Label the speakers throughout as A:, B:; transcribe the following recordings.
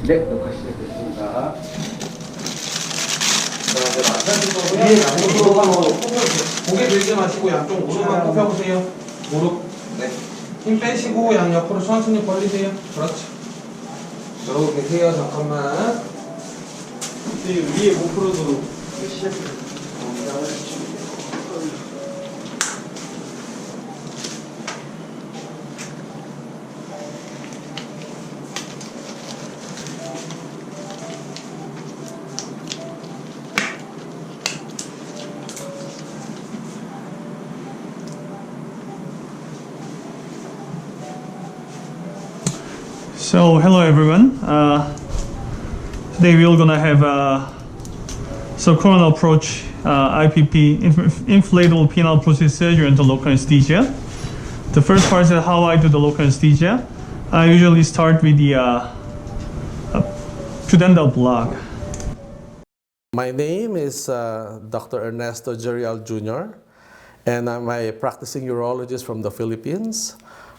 A: 네, 녹화 시작됐습니다. 자, 이제 마사지 거고요. 양쪽으로 고개 들지 마시고 양쪽 무릎만 굽혀보세요. 무릎. 네. 힘 빼시고 양 옆으로 천천히 벌리세요. 그렇죠. 그러고 계세요. 잠깐만. 위에 못 풀어도 시작해요.
B: So hello everyone. Today we're gonna have a subcoronal approach IPP inflatable penile procedure into local anesthesia. The first part is how I do the local anesthesia. I usually start with the pudendal block.
C: My name is Dr. Ernesto Gerial Jr. and I'm a practicing urologist from the Philippines.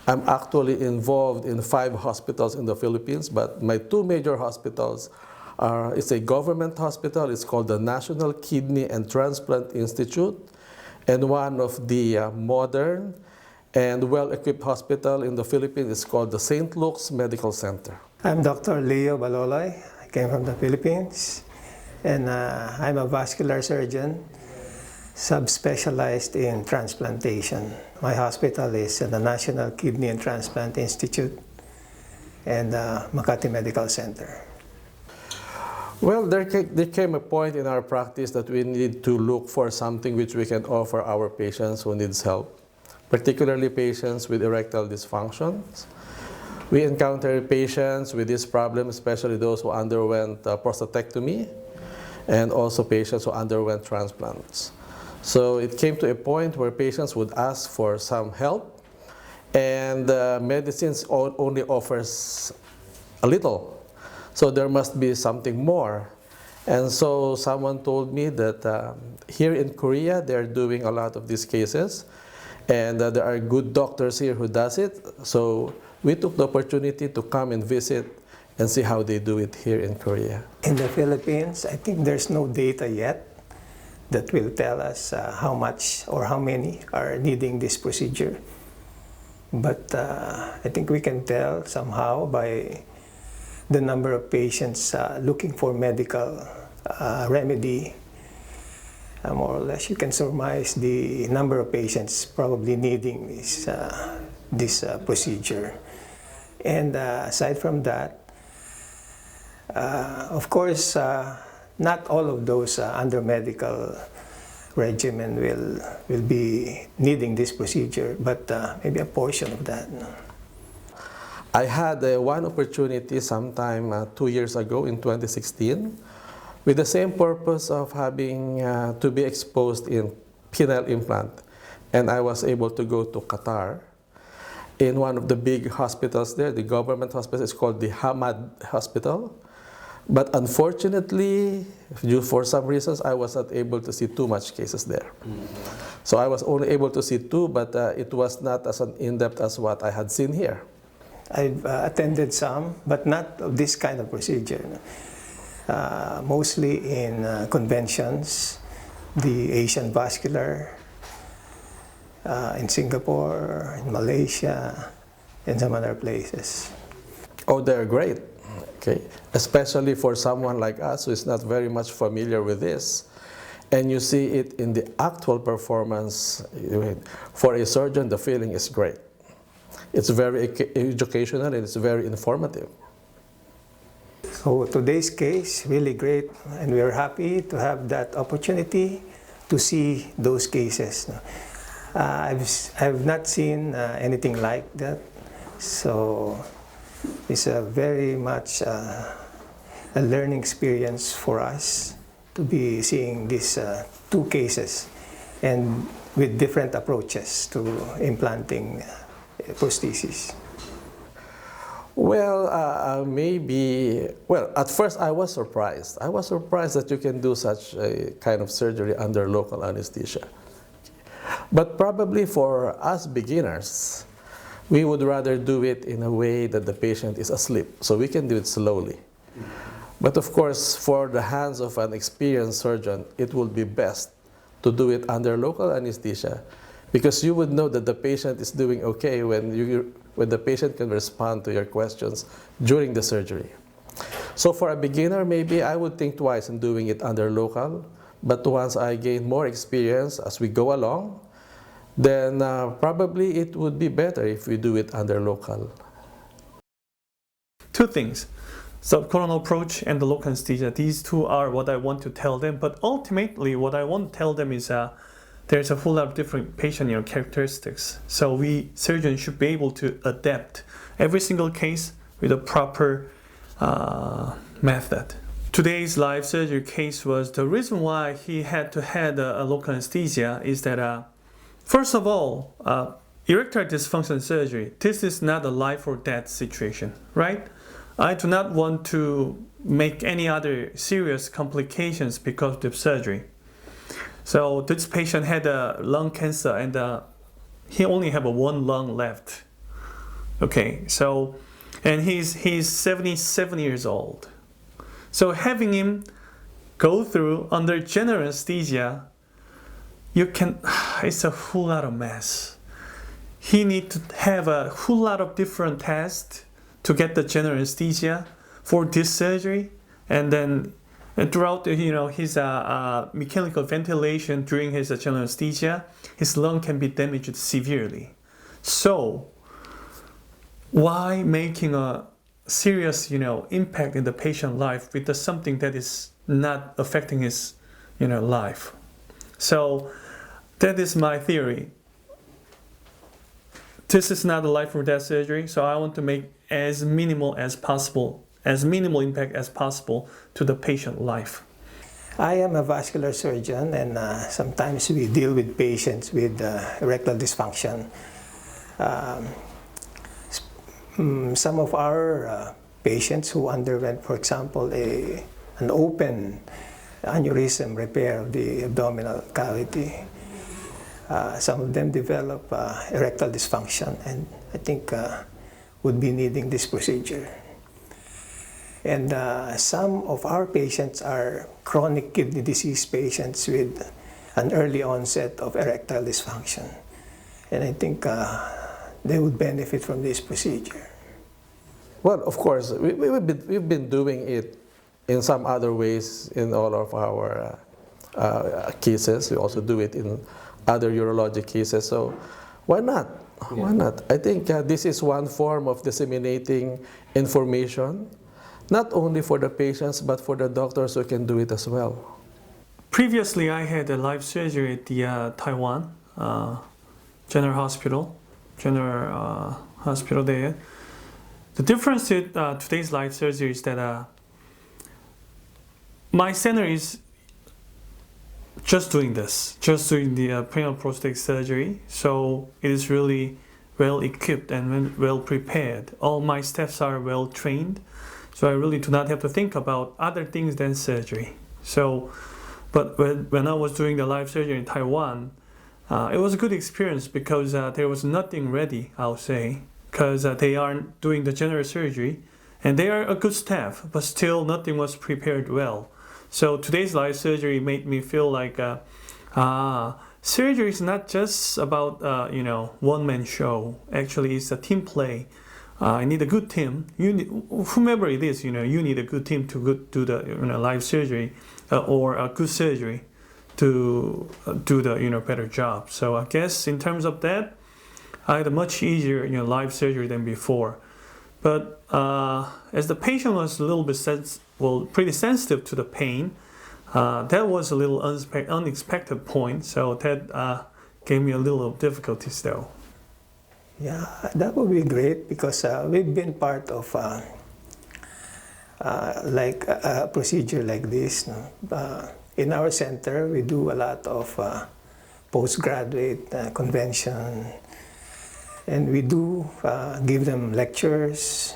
C: I'm actually involved in 5 hospitals in the Philippines, but my 2 major hospitals are, it's a government hospital, it's called the National Kidney and Transplant Institute, and one of the modern and well-equipped hospital in the Philippines is called the St. Luke's Medical Center.
D: I'm Dr. Baloloy. I came from the Philippines, and I'm a vascular surgeon subspecialized in transplantation. My hospital is the National Kidney and Transplant Institute and Makati Medical Center.
C: Well, there came a point in our practice that we need to look for something which we can offer our patients who needs help, particularly patients with erectile dysfunctions. We encounter patients with this problem, especially those who underwent prostatectomy and also patients who underwent transplants. So it came to a point where patients would ask for some help, and medicines only offers a little. So there must be something more. And so someone told me that here in Korea, they're doing a lot of these cases, and there are good doctors here who does it. So we took the opportunity to come and visit and see how they do it here in Korea.
D: In the Philippines, I think there's no data yet that will tell us how much or how many are needing this procedure. But I think we can tell somehow by the number of patients looking for medical remedy. More or less, you can surmise the number of patients probably needing this procedure. And aside from that, of course, not all of those under medical regimen will be needing this procedure, but maybe a portion of that.
C: I had one opportunity sometime 2 years ago in 2016 with the same purpose of having to be exposed in penile implant. And I was able to go to Qatar in one of the big hospitals there. The government hospital is called the Hamad Hospital. But unfortunately, for some reasons, I was not able to see too much cases there. So I was only able to see 2, but it was not as in-depth as what I had seen here.
D: I've attended some, but not of this kind of procedure. Mostly in conventions, the Asian Vascular, in Singapore, in Malaysia, and some other places.
C: Oh, they're great. Okay, especially for someone like us who is not very much familiar with this. And you see it in the actual performance. For a surgeon, the feeling is great. It's very educational and it's very informative.
D: So today's case, really great, and we are happy to have that opportunity to see those cases. I've not seen anything like that, so it's a very much a learning experience for us to be seeing these 2 cases and with different approaches to implanting prosthesis.
C: Well, at first I was surprised. I was surprised that you can do such a kind of surgery under local anesthesia. But probably for us beginners, we would rather do it in a way that the patient is asleep, so we can do it slowly. But of course, for the hands of an experienced surgeon, it would be best to do it under local anesthesia, because you would know that the patient is doing okay when the patient can respond to your questions during the surgery. So for a beginner, maybe I would think twice in doing it under local, but once I gain more experience as we go along, then probably it would be better if we do it under local.
B: Two things, subcoronal approach and the local anesthesia. These two are what I want to tell them, but ultimately what I want to tell them is there's a whole lot of different patient characteristics. So we surgeons should be able to adapt every single case with a proper method. Today's live surgery case was the reason why he had to have a local anesthesia is that first of all, erectile dysfunction surgery, this is not a life or death situation, right? I do not want to make any other serious complications because of the surgery. So this patient had lung cancer and he only have one lung left. Okay, so, and he's 77 years old. So having him go through under general anesthesia, it's a whole lot of mess. He need to have a whole lot of different tests to get the general anesthesia for this surgery, and then throughout his mechanical ventilation during his general anesthesia, his lung can be damaged severely. So why making a serious impact in the patient life with something that is not affecting his life? So that is my theory. This is not a life or death surgery, so I want to make as minimal as possible, as minimal impact as possible to the patient life.
D: I am a vascular surgeon, and sometimes we deal with patients with erectile dysfunction. Some of our patients who underwent, for example, an open aneurysm repair of the abdominal cavity, some of them develop erectile dysfunction, and I think would be needing this procedure. And some of our patients are chronic kidney disease patients with an early onset of erectile dysfunction, and I think they would benefit from this procedure.
C: Well, of course, we've been doing it in some other ways in all of our cases. We also do it in other urologic cases, so why not? Why not? I think this is one form of disseminating information, not only for the patients, but for the doctors who can do it as well.
B: Previously, I had a live surgery at the Taiwan General Hospital there. The difference with today's live surgery is that my center is just doing the perineal prostate surgery, so it is really well equipped and well prepared. All my staffs are well trained, so I really do not have to think about other things than surgery. So, but when I was doing the live surgery in Taiwan, it was a good experience because there was nothing ready, I'll say, because they aren't doing the general surgery, and they are a good staff, but still nothing was prepared well. So today's live surgery made me feel like surgery is not just about one-man show. Actually, it's a team play. I need a good team. Whomever it is, you need a good team to do the live surgery or a good surgery to do the better job. So I guess in terms of that, I had a much easier live surgery than before. But as the patient was a little bit pretty sensitive to the pain, that was a little unexpected point. So that gave me a little difficulties though.
D: Yeah, that would be great because we've been part of like a procedure like this. In our center, we do a lot of postgraduate convention, and we do give them lectures.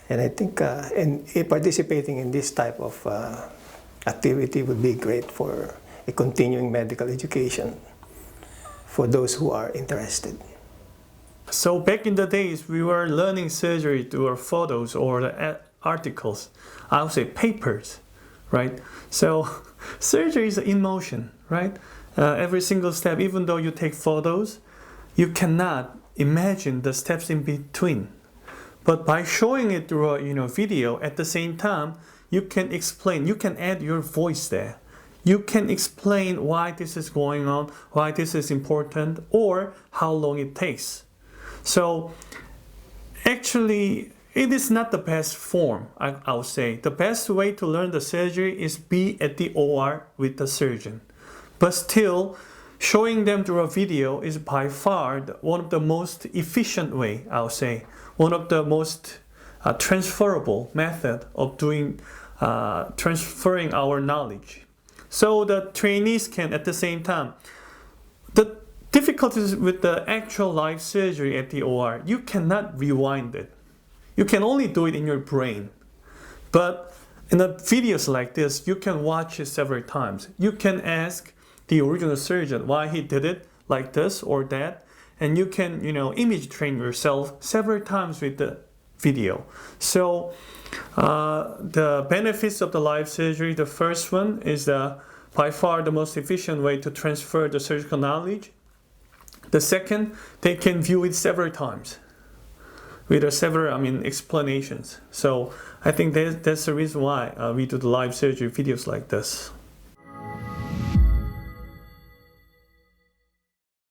D: And I think participating in this type of activity would be great for a continuing medical education for those who are interested.
B: So back in the days, we were learning surgery through our photos or the articles, I would say papers, right? So surgery is in motion, right? Every single step, even though you take photos, you cannot imagine the steps in between. But by showing it through a video at the same time, you can explain, you can add your voice there. You can explain why this is going on, why this is important, or how long it takes. So actually, it is not the best form, I would say. The best way to learn the surgery is be at the OR with the surgeon. But still, showing them through a video is by far one of the most efficient way, I would say. One of the most transferable method of doing transferring our knowledge. So the trainees can at the same time. The difficulties with the actual live surgery at the OR, you cannot rewind it. You can only do it in your brain. But in the videos like this, you can watch it several times. You can ask the original surgeon why he did it like this or that, and you can, image train yourself several times with the video. So the benefits of the live surgery, the first one is by far the most efficient way to transfer the surgical knowledge. The second, they can view it several times with several explanations. So I think that's the reason why we do the live surgery videos like this.